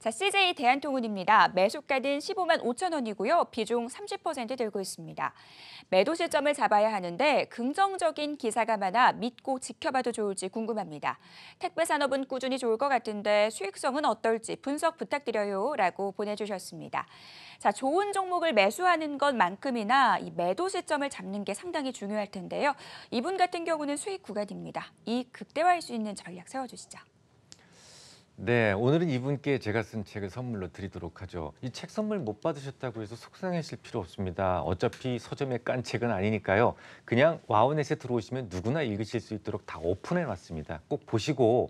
자, CJ 대한통운입니다. 매수가는 15만 5천 원이고요. 비중 30% 들고 있습니다. 매도 시점을 잡아야 하는데 긍정적인 기사가 많아 믿고 지켜봐도 좋을지 궁금합니다. 택배 산업은 꾸준히 좋을 것 같은데 수익성은 어떨지 분석 부탁드려요 라고 보내주셨습니다. 자, 좋은 종목을 매수하는 것만큼이나 이 매도 시점을 잡는 게 상당히 중요할 텐데요. 이분 같은 경우는 수익 구간입니다. 이익 극대화할 수 있는 전략 세워주시죠. 네, 오늘은 이분께 제가 쓴 책을 선물로 드리도록 하죠. 이 책 선물 못 받으셨다고 해서 속상하실 필요 없습니다. 어차피 서점에 깐 책은 아니니까요. 그냥 와우넷에 들어오시면 누구나 읽으실 수 있도록 다 오픈해 놨습니다. 꼭 보시고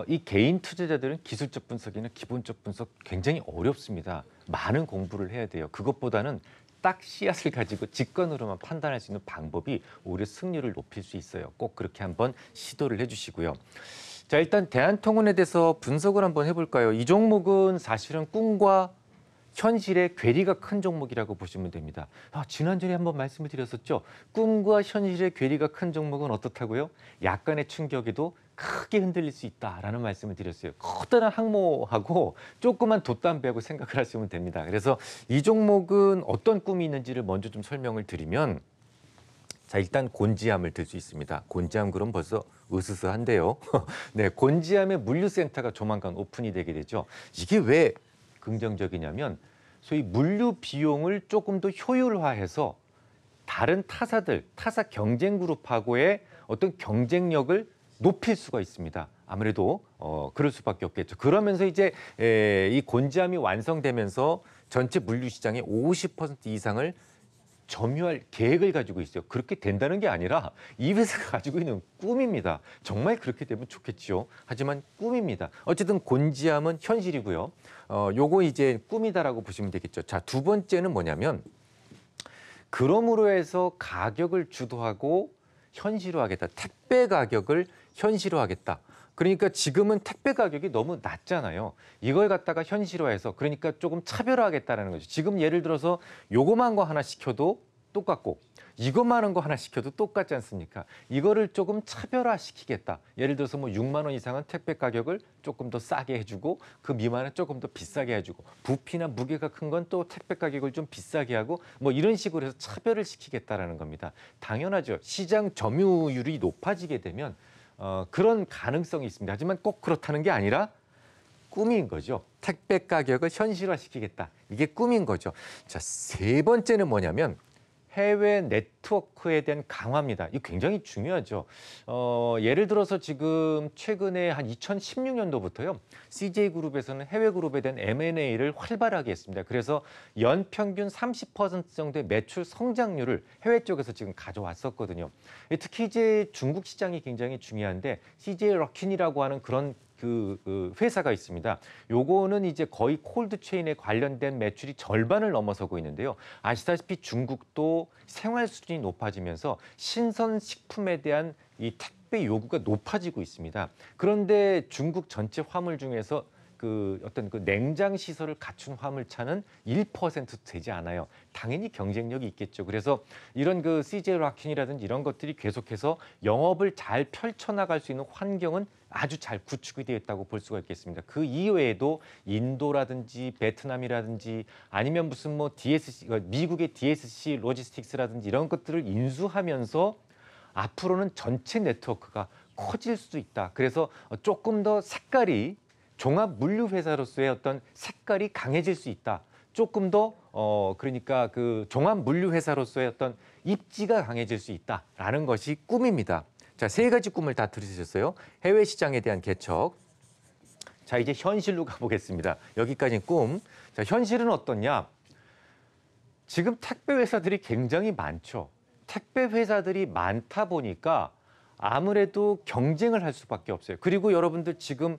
이 개인 투자자들은 기술적 분석이나 기본적 분석 굉장히 어렵습니다. 많은 공부를 해야 돼요. 그것보다는 딱 씨앗을 가지고 직관으로만 판단할 수 있는 방법이 오히려 승률을 높일 수 있어요. 꼭 그렇게 한번 시도를 해주시고요. 자, 일단 대한통운에 대해서 분석을 한번 해볼까요? 이 종목은 사실은 꿈과 현실의 괴리가 큰 종목이라고 보시면 됩니다. 지난주에 한번 말씀을 드렸었죠. 꿈과 현실의 괴리가 큰 종목은 어떻다고요? 약간의 충격에도 크게 흔들릴 수 있다라는 말씀을 드렸어요. 커다란 항모하고 조그만 돛담배하고 생각을 하시면 됩니다. 그래서 이 종목은 어떤 꿈이 있는지를 먼저 좀 설명을 드리면, 자, 일단 곤지암을 들 수 있습니다. 곤지암 그럼 벌써 으스스한데요. 네, 곤지암의 물류센터가 조만간 오픈이 되게 되죠. 이게 왜 긍정적이냐면 소위 물류 비용을 조금 더 효율화해서 다른 타사들, 타사 경쟁 그룹하고의 어떤 경쟁력을 높일 수가 있습니다. 아무래도 그럴 수밖에 없겠죠. 그러면서 이제 이 곤지암이 완성되면서 전체 물류 시장의 50% 이상을 점유할 계획을 가지고 있어요. 그렇게 된다는 게 아니라 이 회사가 가지고 있는 꿈입니다. 정말 그렇게 되면 좋겠지요. 하지만 꿈입니다. 어쨌든 곤지암은 현실이고요. 요거 이제 꿈이다라고 보시면 되겠죠. 자, 두 번째는 뭐냐면, 그럼으로 해서 가격을 주도하고 현실화하겠다. 택배 가격을 현실화하겠다. 그러니까 지금은 택배 가격이 너무 낮잖아요. 이걸 갖다가 현실화해서, 그러니까 조금 차별화하겠다는 거죠. 지금 예를 들어서 요거만 거 하나 시켜도 똑같고 이것만한 거 하나 시켜도 똑같지 않습니까? 이거를 조금 차별화시키겠다. 예를 들어서 뭐 6만 원 이상은 택배 가격을 조금 더 싸게 해주고 그 미만은 조금 더 비싸게 해주고 부피나 무게가 큰 건 또 택배 가격을 좀 비싸게 하고 뭐 이런 식으로 해서 차별을 시키겠다라는 겁니다. 당연하죠. 시장 점유율이 높아지게 되면 그런 가능성이 있습니다. 하지만 꼭 그렇다는 게 아니라 꿈인 거죠. 택배 가격을 현실화시키겠다. 이게 꿈인 거죠. 자, 세 번째는 뭐냐면 해외 네트워크에 대한 강화입니다. 이거 굉장히 중요하죠. 예를 들어서 지금 최근에 한 2016년도부터요. CJ그룹에서는 해외 그룹에 대한 M&A를 활발하게 했습니다. 그래서 연평균 30% 정도의 매출 성장률을 해외 쪽에서 지금 가져왔었거든요. 특히 이제 중국 시장이 굉장히 중요한데 CJ 러킨이라고 하는 그런 그 회사가 있습니다. 요거는 이제 거의 콜드체인에 관련된 매출이 절반을 넘어서고 있는데요. 아시다시피 중국도 생활 수준이 높아지면서 신선식품에 대한 이 택배 요구가 높아지고 있습니다. 그런데 중국 전체 화물 중에서 그 어떤 그 냉장 시설을 갖춘 화물차는 1%도 되지 않아요. 당연히 경쟁력이 있겠죠. 그래서 이런 그 CJ 락킨이라든지 이런 것들이 계속해서 영업을 잘 펼쳐나갈 수 있는 환경은 아주 잘 구축이 되어 있다고 볼 수가 있겠습니다. 그 이외에도 인도라든지 베트남이라든지 아니면 무슨 뭐 DSC, 미국의 DSC 로지스틱스라든지 이런 것들을 인수하면서 앞으로는 전체 네트워크가 커질 수도 있다. 그래서 조금 더 색깔이 종합 물류 회사로서의 어떤 색깔이 강해질 수 있다. 조금 더 그러니까 그 종합 물류 회사로서의 어떤 입지가 강해질 수 있다라는 것이 꿈입니다. 자, 세 가지 꿈을 다 들으셨어요. 해외 시장에 대한 개척. 자, 이제 현실로 가보겠습니다. 여기까지는 꿈. 자, 현실은 어떠냐? 지금 택배 회사들이 굉장히 많죠. 택배 회사들이 많다 보니까 아무래도 경쟁을 할 수밖에 없어요. 그리고 여러분들 지금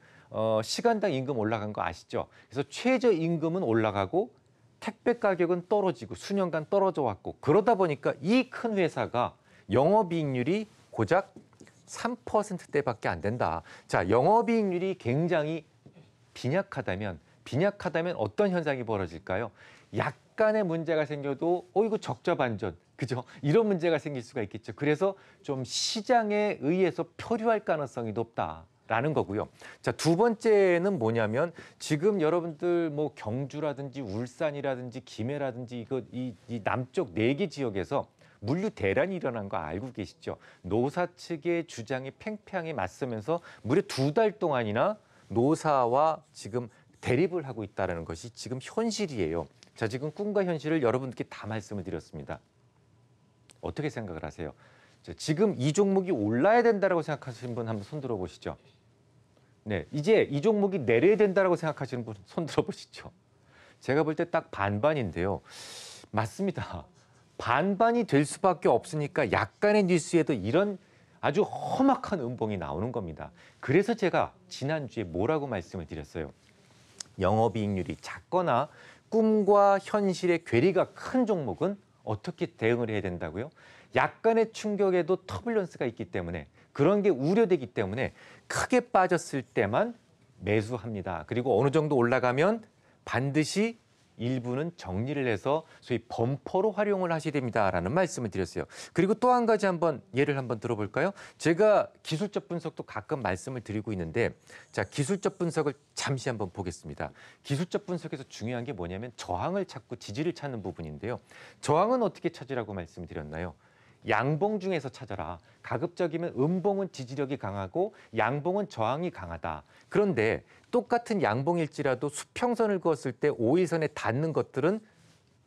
시간당 임금 올라간 거 아시죠? 그래서 최저임금은 올라가고 택배 가격은 떨어지고 수년간 떨어져 왔고 그러다 보니까 이 큰 회사가 영업이익률이 고작 3%대밖에 안 된다. 자, 영업이익률이 굉장히 빈약하다면 어떤 현상이 벌어질까요? 약간의 문제가 생겨도 이거 적자 반전, 그죠? 이런 문제가 생길 수가 있겠죠. 그래서 좀 시장에 의해서 표류할 가능성이 높다. 라는 거고요. 자, 두 번째는 뭐냐면 지금 여러분들 뭐 경주라든지 울산이라든지 김해라든지 이 남쪽 4개 지역에서 물류 대란이 일어난 거 알고 계시죠? 노사 측의 주장이 팽팽하게 맞서면서 무려 2달 동안이나 노사와 지금 대립을 하고 있다는 것이 지금 현실이에요. 자, 지금 꿈과 현실을 여러분들께 다 말씀을 드렸습니다. 어떻게 생각을 하세요? 자, 지금 이 종목이 올라야 된다고 생각하시는 분 한번 손 들어보시죠. 네, 이제 이 종목이 내려야 된다고 생각하시는 분 손 들어보시죠. 제가 볼 때 딱 반반인데요. 맞습니다. 반반이 될 수밖에 없으니까 약간의 뉴스에도 이런 아주 험악한 음봉이 나오는 겁니다. 그래서 제가 지난주에 뭐라고 말씀을 드렸어요. 영업이익률이 작거나 꿈과 현실의 괴리가 큰 종목은 어떻게 대응을 해야 된다고요? 약간의 충격에도 터뷸런스가 있기 때문에 그런 게 우려되기 때문에 크게 빠졌을 때만 매수합니다. 그리고 어느 정도 올라가면 반드시 일부는 정리를 해서 소위 범퍼로 활용을 하셔야 됩니다라는 말씀을 드렸어요. 그리고 또 한 가지 예를 한번 들어볼까요? 제가 기술적 분석도 가끔 말씀을 드리고 있는데 자, 기술적 분석을 잠시 한번 보겠습니다. 기술적 분석에서 중요한 게 뭐냐면 저항을 찾고 지지를 찾는 부분인데요. 저항은 어떻게 찾으라고 말씀드렸나요? 양봉 중에서 찾아라. 가급적이면 음봉은 지지력이 강하고 양봉은 저항이 강하다. 그런데 똑같은 양봉일지라도 수평선을 그었을 때 5일선에 닿는 것들은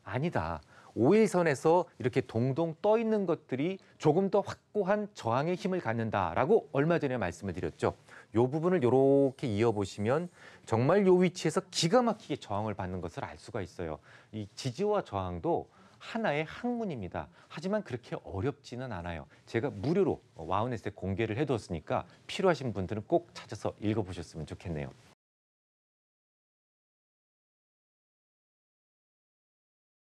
아니다. 5일선에서 이렇게 동동 떠 있는 것들이 조금 더 확고한 저항의 힘을 갖는다라고 얼마 전에 말씀을 드렸죠. 이 부분을 이렇게 이어보시면 정말 이 위치에서 기가 막히게 저항을 받는 것을 알 수가 있어요. 이 지지와 저항도 하나의 학문입니다. 하지만 그렇게 어렵지는 않아요. 제가 무료로 와우넷에 공개를 해뒀으니까 필요하신 분들은 꼭 찾아서 읽어보셨으면 좋겠네요.